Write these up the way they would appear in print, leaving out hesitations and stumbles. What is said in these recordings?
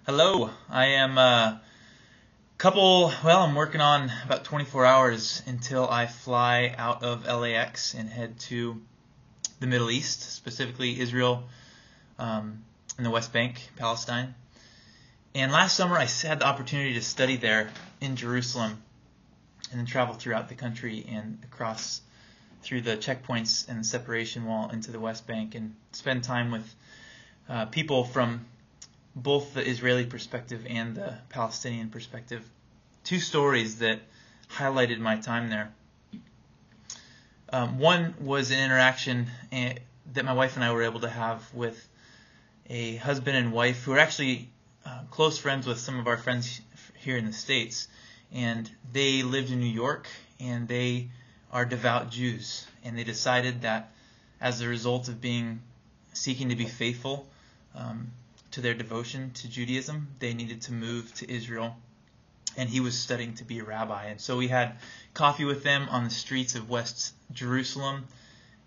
Hello, I am I'm working on about 24 hours until I fly out of LAX and head to the Middle East, specifically Israel and the West Bank, Palestine. And last summer I had the opportunity to study there in Jerusalem and then travel throughout the country and across through the checkpoints and the separation wall into the West Bank and spend time with people from both the Israeli perspective and the Palestinian perspective. Two stories that highlighted my time there. One was an interaction that my wife and I were able to have with a husband and wife who are actually close friends with some of our friends here in the States. And they lived in New York, and they are devout Jews. And they decided that as a result of seeking to be faithful to their devotion to Judaism, they needed to move to Israel, and he was studying to be a rabbi. And so we had coffee with them on the streets of West Jerusalem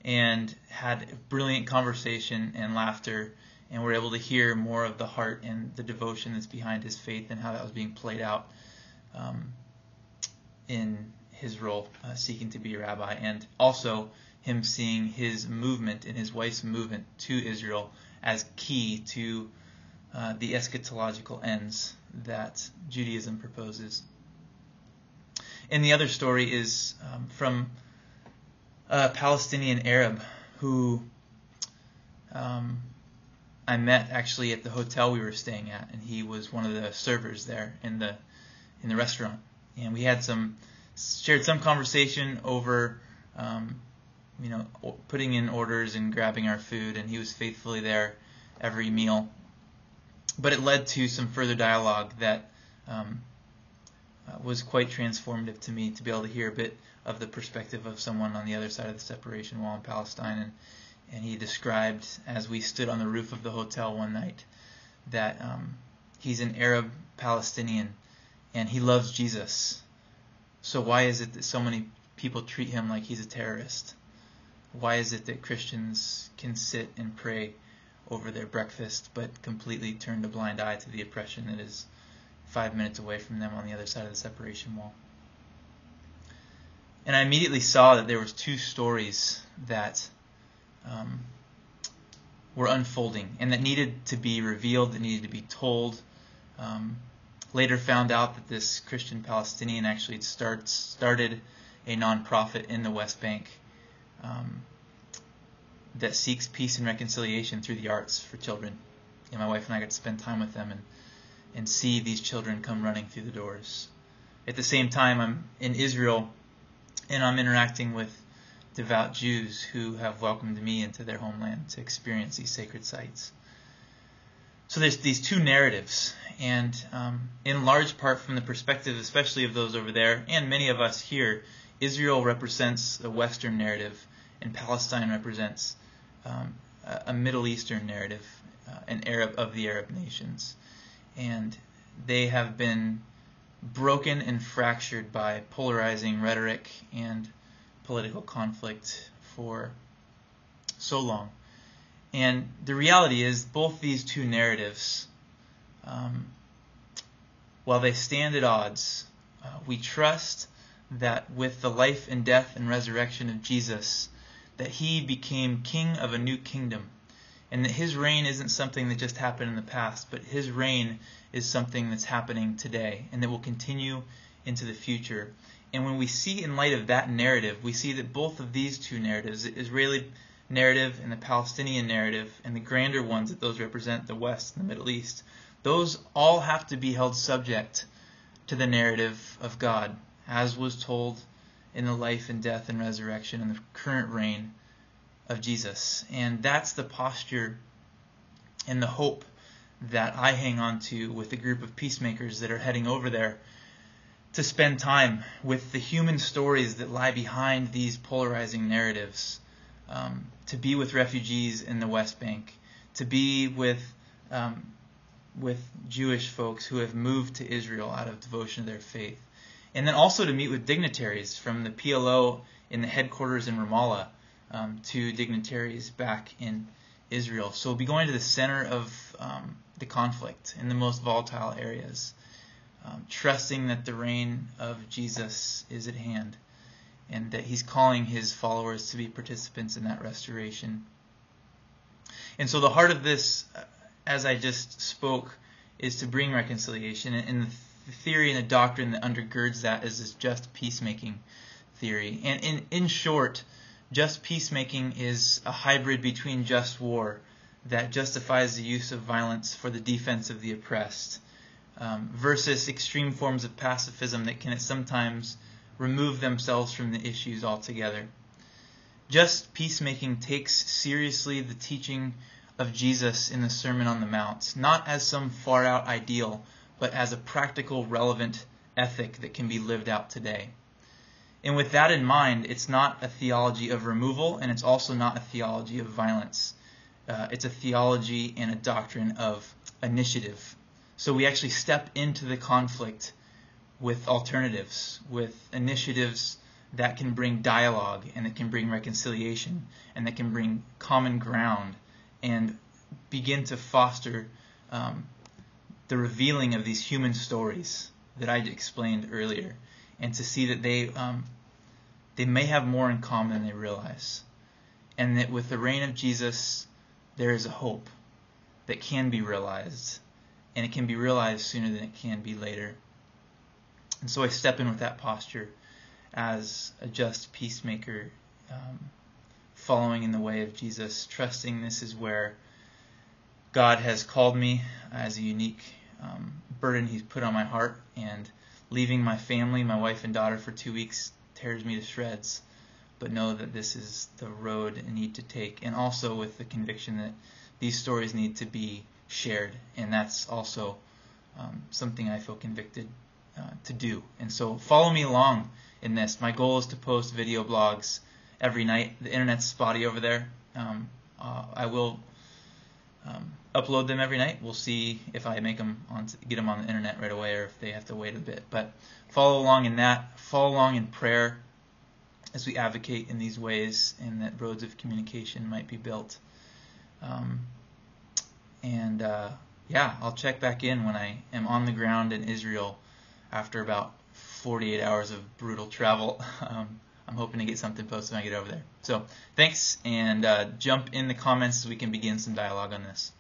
and had a brilliant conversation and laughter, and were able to hear more of the heart and the devotion that's behind his faith and how that was being played out in his role seeking to be a rabbi, and also him seeing his movement and his wife's movement to Israel as key to the eschatological ends that Judaism proposes. And the other story is from a Palestinian Arab who I met actually at the hotel we were staying at, and he was one of the servers there in the restaurant. And we had shared some conversation over putting in orders and grabbing our food, and he was faithfully there every meal. But it led to some further dialogue that was quite transformative to me, to be able to hear a bit of the perspective of someone on the other side of the separation wall in Palestine. And he described, as we stood on the roof of the hotel one night, that he's an Arab Palestinian and he loves Jesus. So why is it that so many people treat him like he's a terrorist? Why is it that Christians can sit and pray over their breakfast but completely turn a blind eye to the oppression that is 5 minutes away from them on the other side of the separation wall? And I immediately saw that there was two stories that were unfolding and that needed to be revealed, that needed to be told. Later found out that this Christian Palestinian actually started a nonprofit in the West Bank that seeks peace and reconciliation through the arts for children. And my wife and I got to spend time with them and see these children come running through the doors. At the same time, I'm in Israel and I'm interacting with devout Jews who have welcomed me into their homeland to experience these sacred sites. So there's these two narratives, and in large part from the perspective especially of those over there and many of us here, Israel represents the Western narrative and Palestine represents a Middle Eastern narrative, of the Arab nations. And they have been broken and fractured by polarizing rhetoric and political conflict for so long. And the reality is both these two narratives, while they stand at odds, we trust that with the life and death and resurrection of Jesus, that he became king of a new kingdom, and that his reign isn't something that just happened in the past, but his reign is something that's happening today and that will continue into the future. And when we see in light of that narrative, we see that both of these two narratives, the Israeli narrative and the Palestinian narrative, and the grander ones that those represent, the West and the Middle East, those all have to be held subject to the narrative of God, as was told in the life and death and resurrection and the current reign of Jesus. And that's the posture and the hope that I hang on to with a group of peacemakers that are heading over there to spend time with the human stories that lie behind these polarizing narratives, to be with refugees in the West Bank, to be with Jewish folks who have moved to Israel out of devotion to their faith. And then also to meet with dignitaries from the PLO in the headquarters in Ramallah to dignitaries back in Israel. So we'll be going to the center of the conflict in the most volatile areas, trusting that the reign of Jesus is at hand and that he's calling his followers to be participants in that restoration. And so the heart of this, as I just spoke, is to bring reconciliation. And the theory and the doctrine that undergirds that is this just peacemaking theory. And in short, just peacemaking is a hybrid between just war that justifies the use of violence for the defense of the oppressed, versus extreme forms of pacifism that can sometimes remove themselves from the issues altogether. Just peacemaking takes seriously the teaching of Jesus in the Sermon on the Mount, not as some far-out ideal, but as a practical, relevant ethic that can be lived out today. And with that in mind, it's not a theology of removal, and it's also not a theology of violence. It's a theology and a doctrine of initiative. So we actually step into the conflict with alternatives, with initiatives that can bring dialogue and that can bring reconciliation and that can bring common ground and begin to foster the revealing of these human stories that I explained earlier, and to see that they may have more in common than they realize, and that with the reign of Jesus there is a hope that can be realized, and it can be realized sooner than it can be later. And so I step in with that posture as a just peacemaker, following in the way of Jesus, trusting this is where God has called me as a unique burden he's put on my heart, and leaving my family, my wife and daughter, for 2 weeks tears me to shreds, but know that this is the road I need to take, and also with the conviction that these stories need to be shared, and that's also something I feel convicted to do. And so follow me along in this. My goal is to post video blogs every night. The internet's spotty over there. I will upload them every night. We'll see if I get them on the internet right away, or if they have to wait a bit. But follow along in that. Follow along in prayer as we advocate in these ways, and that roads of communication might be built. I'll check back in when I am on the ground in Israel after about 48 hours of brutal travel. I'm hoping to get something posted when I get over there. So thanks, and jump in the comments so we can begin some dialogue on this.